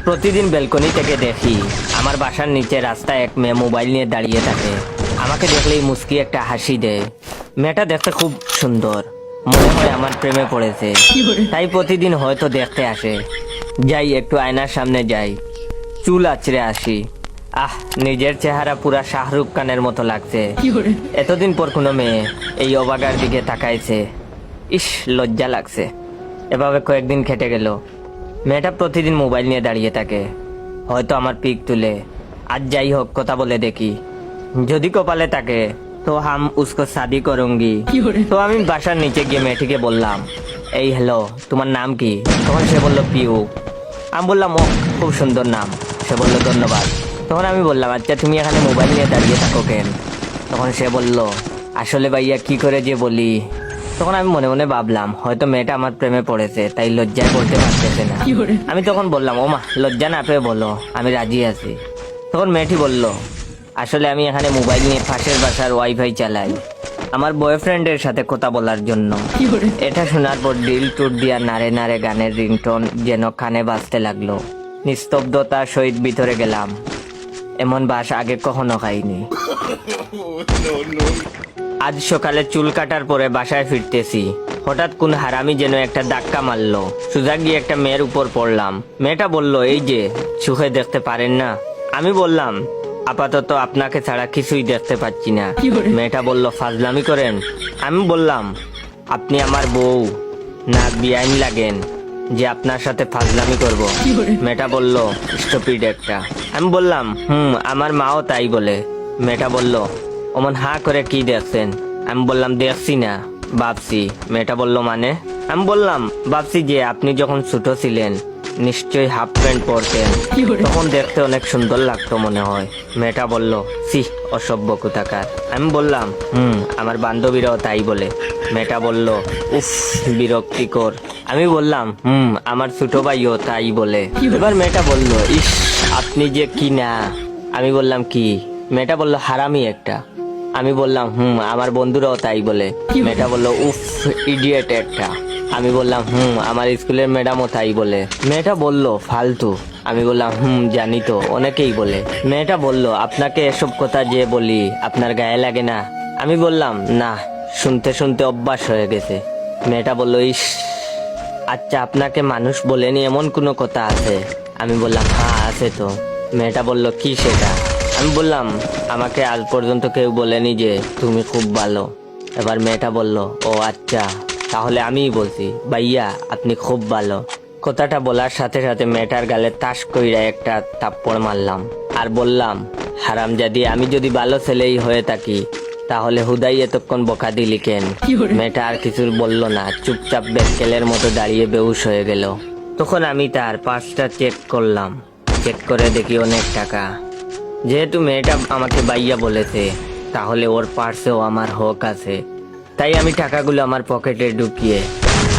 প্রতিদিন ব্যালকনি থেকে দেখি আমার বাসার নিচে রাস্তায় এক মেয়ে মোবাইল নিয়ে দাঁড়িয়ে থাকে। আমাকে দেখলেই মুস্কি একটা হাসি দেয়। মেয়েটা দেখতে খুব সুন্দর, মনে হয় আমার প্রেমে পড়েছে। তাই প্রতিদিন হয়তো দেখতে আসে। যাই একটু আয়নার সামনে যাই, চুল আঁচড়ে আসি। নিজের চেহারা পুরা শাহরুখ খানের মতো লাগছে। এতদিন পর কোনো মেয়ে এই অবাগার দিকে তাকাইছে। ইস, লজ্জা লাগছে। এভাবে কয়েকদিন কেটে গেল। মেয়েটা প্রতিদিন মোবাইল নিয়ে দাঁড়িয়ে থাকে, হয়তো আমার পিক তুলে। আজ যাই হোক, কথা বলে দেখি, যদি কপালে থাকে তো হাম উসকো শাদি করুঙ্গি। তো আমি বাসার নিচে গিয়ে মেয়েটিকে বললাম, এই হ্যালো, তোমার নাম কি? তখন সে বলল পিউ। আমি বললাম, ও খুব সুন্দর নাম। সে বলল ধন্যবাদ। তখন আমি বললাম, আচ্ছা তুমি এখানে মোবাইল নিয়ে দাঁড়িয়ে থাকো কেন? তখন সে বলল, আসলে ভাইয়া কি করে যে বলি। তখন আমি মনে মনে ভাবলাম, হয়তো মেয়েটা আমার প্রেমে পড়েছে, তাই লজ্জায় বলতে পারতেছে না। আমি তখন বললাম, ওমা লজ্জা না পেয়ে বলো, আমি রাজি আছি। তখন মেয়েটি বলল, আসলে আমি এখানে মোবাইল নিয়ে পাশের বাসার ওয়াইফাই চালাই আমার বয়ফ্রেন্ডের সাথে কথা বলার জন্য। এটা শোনার পর দিল টুট দিয়া নারে নারে গানের রিংটোন যেন কানে বাজতে লাগলো। নিস্তব্ধতার সহিত ভিতরে গেলাম। এমন বাস আগে কখনো খাইনি। আজ সকালে চুল কাটার পরে বাসায় ফিরতেছি, হঠাৎ কোন হারামি যেন একটা ধাক্কা মারলো। সোজা গিয়ে একটা মেয়ের উপর পড়লাম। মেয়েটা বলল, এই যে চোখে দেখতে পারেন না? আমি বললাম, আপাতত আপনাকে ছাড়া কিছুই দেখতে পাচ্ছি না। মেয়েটা বলল, ফাজলামি করেন? আমি বললাম, আপনি আমার বউ না বেআইন লাগেন যে আপনার সাথে ফাজলামি করব? মেয়েটা বলল, স্টুপিড একটা। আমি বললাম, আমার মাও তাই বলে। মেয়েটা বলল, অমন হা করে কি দেখছেন? আমি বললাম, দেখছি না, ভাবছি। মেয়েটা বলল, মানে? আমি বললাম, ভাবছি যে আপনি যখন ছোট ছিলেন নিশ্চয়ই হাফ প্যান্ট পরতেন, তখন দেখতে অনেক সুন্দর লাগতো মনে হয়। মেয়েটা বলল, সি, অসভ্য কোথাকার। আমি বললাম, আমার বান্ধবীরাও তাই বলে। মেয়েটা বলল, উফ, বিরক্তিকর। আমি বললাম, আমার ছোট ভাইও তাই বলে। এবার মেয়েটা বলল, ইস, আপনি যে কি না। আমি বললাম, কি? মেয়েটা বলল, হারামি একটা। আমি বললাম, আমার বন্ধুরাও তাই বলে। মেয়েটা বলল, উফ, ইডিয়েট একটা। আমি বললাম, আমার স্কুলের ম্যাডামও তাই বলে। মেয়েটা বলল, ফালতু। আমি বললাম, জানি তো, অনেকেই বলে। মেয়েটা বলল, আপনাকে এসব কথা যে বলি আপনার গায়ে লাগে না? আমি বললাম, না, শুনতে শুনতে অভ্যাস হয়ে গেছে। মেয়েটা বলল, ইস, আচ্ছা আপনাকে মানুষ বলেনি এমন কোনো কথা আছে? আমি বললাম, হ্যাঁ আছে তো। মেয়েটা বলল, কি সেটা? আমি বললাম, আমাকে আজ পর্যন্ত কেউ বলেনি যে তুমি খুব ভালো। এবার মেয়েটা বলল, ও আচ্ছা, তাহলে আমিই বলছি, ভাইয়া আপনি খুব ভালো। কথাটা বলার সাথে সাথে মেয়েটার গালে তাস কইরা একটা থাপ্পড় মারলাম আর বললাম, হারামজাদি, আমি যদি ভালো ছেলেই হয়ে থাকি তাহলে হুদাই এতক্ষণ বকা দিলি কেন? মেয়েটা আর কিছু বলল না, চুপচাপ বেক্কেলের মতো দাঁড়িয়ে বেহুশ হয়ে গেল। তখন আমি তার পার্সটা চেক করলাম। চেক করে দেখি অনেক টাকা। যেহেতু মেয়েটা আমাকে বাইয়া বলেছে, তাহলে ওর পার্সেও আমার হক আছে। তাই আমি টাকাগুলো আমার পকেটে ঢুকিয়ে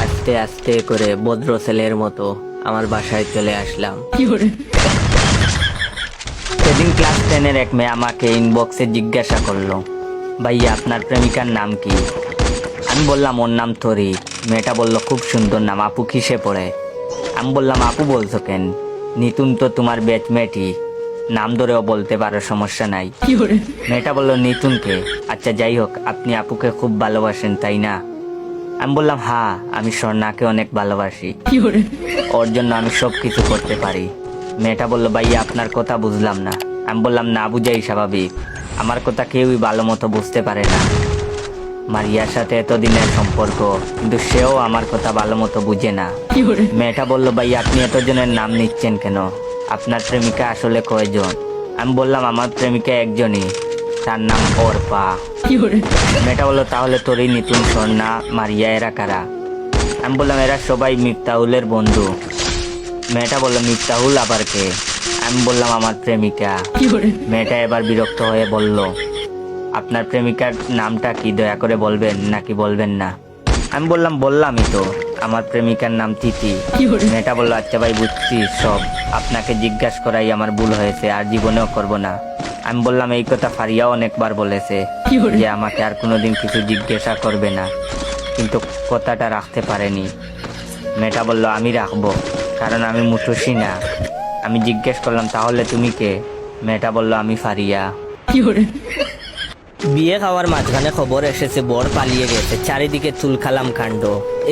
আস্তে আস্তে করে ভদ্র ছেলের মতো আমার বাসায় চলে আসলাম। সেদিন ক্লাস 10-এর এক মেয়ে আমাকে ইনবক্সে জিজ্ঞাসা করলো, ভাইয়া আপনার প্রেমিকার নাম কি? আমি বললাম, ওর নাম তরি। মেয়েটা বলল, খুব সুন্দর নাম, আপু কিসে পড়ে? আমি বললাম, আপু বলছো কেন? নিতুন তো তোমার ব্যাচমেটই, নাম ধরেও বলতে পারো, সমস্যা নাই। মেয়েটা বলল, নিতুনকে? আচ্ছা যাই হোক, আপনি আপুকে খুব ভালোবাসেন তাই না? আমি বললাম, হ্যাঁ, আমি স্বর্ণাকে অনেক ভালোবাসি, ওর জন্য আমি সব কিছু করতে পারি। মেয়েটা বলল, ভাইয়া আপনার কথা বুঝলাম না। আমি বললাম, না বুঝাই স্বাভাবিক, আমার কথা কেউই ভালো মতো বুঝতে পারে না। মারিয়ার সাথে এতদিনের সম্পর্ক, কিন্তু সেও আমার কথা ভালো মতো বুঝে না। মেয়েটা বলল, ভাইয়া আপনি এতজনের নাম নিচ্ছেন কেন? আপনার প্রেমিকা আসলে কয়জন? আমি বললাম, আমার প্রেমিকা একজনই, তার নাম অর্পা। মেয়েটা বললো, তাহলে তোরই নিতুন, স্বর্ণা, মারিয়া এরা কারা? আমি বললাম, এরা সবাই মিফতাহুলের বন্ধু। মেয়েটা বললো, মিফতাহুল আবার কে? আমি বললাম, আমার প্রেমিকা। মেয়েটা এবার বিরক্ত হয়ে বলল, আপনার প্রেমিকার নামটা কি দয়া করে বলবেন নাকি বলবেন না? আমি বললাম, বললামই তো, আমার প্রেমিকার নাম তিথি। মেয়েটা বললো, আচ্ছা ভাই বুঝছি সব, আপনাকে জিজ্ঞাসা করাই আমার ভুল হয়েছে, আর জীবনেও করব না। আমি বললাম, এই কথা ফারিয়াও অনেকবার বলেছে যে আমাকে আর কোনোদিন কিছু জিজ্ঞাসা করবে না, কিন্তু কথাটা রাখতে পারেনি। মেয়েটা বলল, আমি রাখবো, কারণ আমি মুঠোসি না, আমি জিজ্ঞেস করলাম তাহলে তুমি কে? মেয়েটা বলল আমি ফারিয়া। বিয়ে খাওয়ার মাঝখানে খবর এসেছে বর পালিয়ে গেছে, চারিদিকে চুলখালাম কাণ্ড।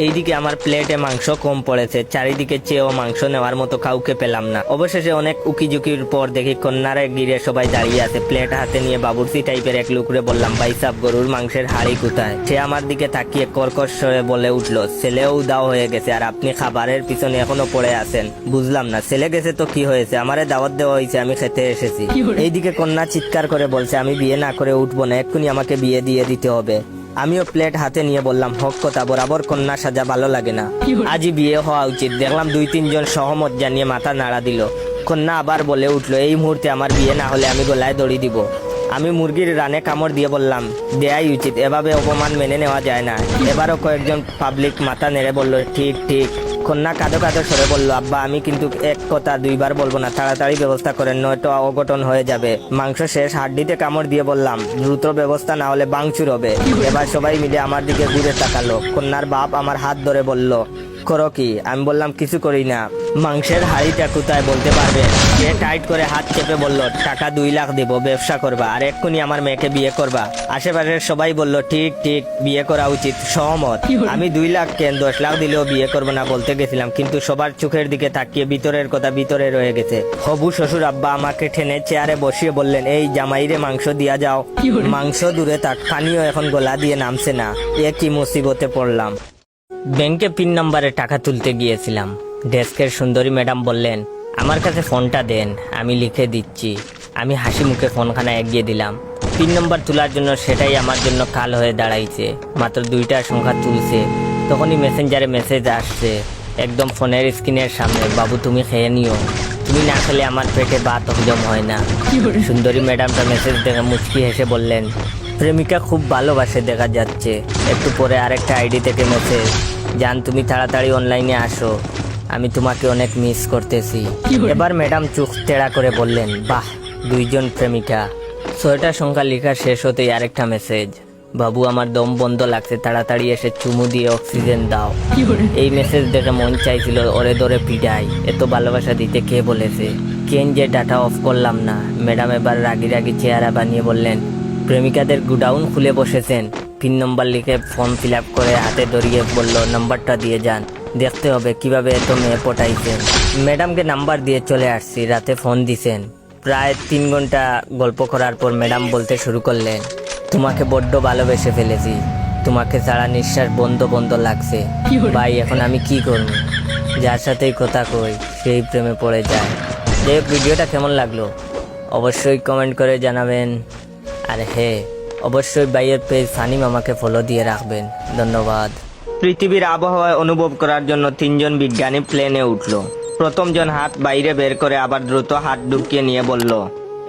এইদিকে আমার প্লেটে মাংস কম পড়েছে, চারিদিকে চেয়েও মাংস নেওয়ার মতো কাউকে পেলাম না। অবশেষে অনেক উকিঝুঁকির পর দেখি কন্যারে গিরে সবাই দাঁড়িয়ে আছে, প্লেট হাতে নিয়ে বাবুর্চি টাইপের এক লোকরে বললাম ভাই সাব গরুর মাংসের হাড়ি কোথায়? সে আমার দিকে তাকিয়ে কর্কশ স্বরে বলে উঠলো ছেলেও দাও হয়ে গেছে আর আপনি খাবারের পিছনে এখনো পড়ে আছেন। বুঝলাম না, ছেলে গেছে তো কি হয়েছে, আমারে দাওয়াত দেওয়া হয়েছে, আমি খেতে এসেছি। এইদিকে কন্যা চিৎকার করে বলছে আমি বিয়ে না করে উঠবো না, এক্ষুনি আমাকে বিয়ে দিয়ে দিতে হবে। আমিও প্লেট হাতে নিয়ে বললাম হক কথা, বরাবর কন্যা সাজা ভালো লাগে না, আজই বিয়ে হওয়া উচিত। দেখলাম 2-3 জন সহমত জানিয়ে মাথা নাড়া দিল। কন্যা আবার বলে উঠলো এই মুহূর্তে আমার বিয়ে না হলে আমি গলায় দড়ি দিব। আমি মুরগির রানে কামড় দিয়ে বললাম দেয়াই উচিত, এভাবে অপমান মেনে নেওয়া যায় না। এবারও কয়েকজন পাবলিক মাথা নেড়ে বলল ঠিক ঠিক। কন্যা কাঁদো কাঁদো সরে বলল আব্বা আমি কিন্তু এক কথা 2বার বলবো না, তাড়াতাড়ি ব্যবস্থা করেন নয়তো অঘটন হয়ে যাবে। মাংস শেষ, হাড্ডিতে কামড় দিয়ে বললাম দ্রুত ব্যবস্থা না হলে ভাঙচুর হবে। এবার সবাই মিলে আমার দিকে ঘুরে তাকালো। কন্যার বাপ আমার হাত ধরে বলল করো কি? আমি বললাম কিছু করি না। মাংসের হাড়িটা কোথায় বলতে পারবে? সে টাইট করে হাত চেপে বলল টাকা 2 লাখ দিব, ব্যবসা করবা আর এক্ষুনি আমার মেয়েকে বিয়ে করবা। আশেপাশের সবাই বলল ঠিক ঠিক, বিয়ে করা উচিত, সহমত। আমি 2 লাখ কেন 10 লাখ দিলেও বিয়ে করবো না বলতে গেছিলাম, কিন্তু সবার চোখের দিকে তাকিয়ে ভিতরের কথা ভিতরে রয়ে গেছে। হবু শ্বশুর আব্বা আমাকে টেনে চেয়ারে বসিয়ে বললেন এই জামাইরে মাংস দিয়া যাও। মাংস দূরে থাক, পানিও এখন গলা দিয়ে নামছে না। এ কি মুসিবতে পড়লাম। ব্যাংকে পিন নাম্বারে টাকা তুলতে গিয়েছিলাম। ডেস্কের সুন্দরী ম্যাডাম বললেন আমার কাছে ফোনটা দেন, আমি লিখে দিচ্ছি। আমি হাসি মুখে ফোনখানা এগিয়ে দিলাম। পিন নাম্বার তোলার জন্য সেটাই আমার জন্য কাল হয়ে দাঁড়াইছে। মাত্র 2টা সংখ্যা তুলছে, তখনই মেসেঞ্জারে মেসেজ আসছে একদম ফোনের স্ক্রিনের সামনে, বাবু তুমি খেয়ে নিও, তুমি না খেলে আমার পেটে ভাত হজম হয় না। সুন্দরী ম্যাডামটা মেসেজ দেখে মুচকি হেসে বললেন প্রেমিকা খুব ভালোবাসে দেখা যাচ্ছে। একটু পরে আরেকটা আইডি থেকে মেসেজ, জান তুমি তাড়াতাড়ি অনলাইনে আসো, আমি তোমাকে অনেক মিস করতেছি। এবার ম্যাডাম চোখ তেড়া করে বললেন বাহ 2 জন প্রেমিকা। 6টা সংখ্যা লেখা শেষ হতেই আরেকটা মেসেজ, বাবু আমার দম বন্ধ লাগছে, তাড়াতাড়ি এসে চুমু দিয়ে অক্সিজেন দাও। এই মেসেজ দেখে মন চাইছিল ওরে ধরে পিটাই, এত ভালোবাসা দিতে কে বলেছে? কেন যে ডাটা অফ করলাম না। ম্যাডাম এবার রাগি রাগি চেহারা বানিয়ে বললেন প্রেমিকাদের গুডাউন খুলে বসেছেন। পিন নম্বর লিখে ফর্ম ফিল আপ করে হাতে ধরিয়ে বলল নাম্বারটা দিয়ে যান, দেখতে হবে কিভাবে এত মেয়ে পটাইছেন। ম্যাডামকে নাম্বার দিয়ে চলে আসছি, রাতে ফোন দিছেন। প্রায় 3 ঘন্টা গল্প করার পর ম্যাডাম বলতে শুরু করলেন তোমাকে বড্ড ভালোবেসে ফেলেছি, তোমাকে ছাড়া নিঃশ্বাস বন্ধ বন্ধ লাগছে। ভাই এখন আমি কি করব? যার সাথেই কথা কই সেই প্রেমে পড়ে যায়। যে ভিডিওটা কেমন লাগলো অবশ্যই কমেন্ট করে জানাবেন। আর হ্যাঁ অবশ্যই ভাইয়ের পেজ ফানি মামাকে ফলো দিয়ে রাখবেন। ধন্যবাদ। পৃথিবীর আবহাওয়া অনুভব করার জন্য 3 জন বিজ্ঞানী প্লেনে উঠলো। প্রথম জন হাত বাইরে বের করে আবার দ্রুত হাত ঢুকিয়ে নিয়ে বলল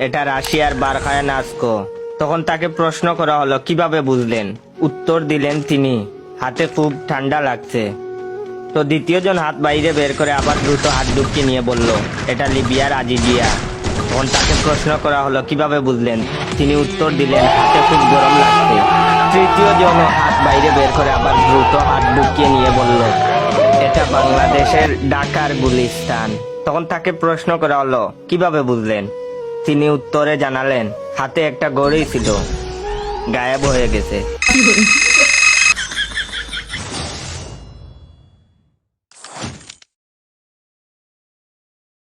এটা রাশিয়ার বারখায়া নাস্কো। তখন তাকে প্রশ্ন করা হলো কিভাবে বুঝলেন? উত্তর দিলেন তিনি হাতে খুব ঠান্ডা লাগছে। তো দ্বিতীয় জন হাত বাইরে বের করে আবার দ্রুত হাত ঢুকিয়ে নিয়ে বলল এটা লিবিয়ার আজিজিয়া। তখন তাকে প্রশ্ন করা হলো কিভাবে বুঝলেন? তিনি উত্তর দিলেন হাতে খুব গরম লাগছে। তৃতীয় জন হাত বাইরে বের করে আবার দ্রুত হাত ঢুকিয়ে নিয়ে বলল এটা বাংলাদেশের ঢাকার গুলিস্তান। তখন তাকে প্রশ্ন করা হলো কিভাবে বুঝলেন? তিনি উত্তরে জানালেন হাতে একটা ঘড়ি ছিল, গায়েব হয়ে গেছে।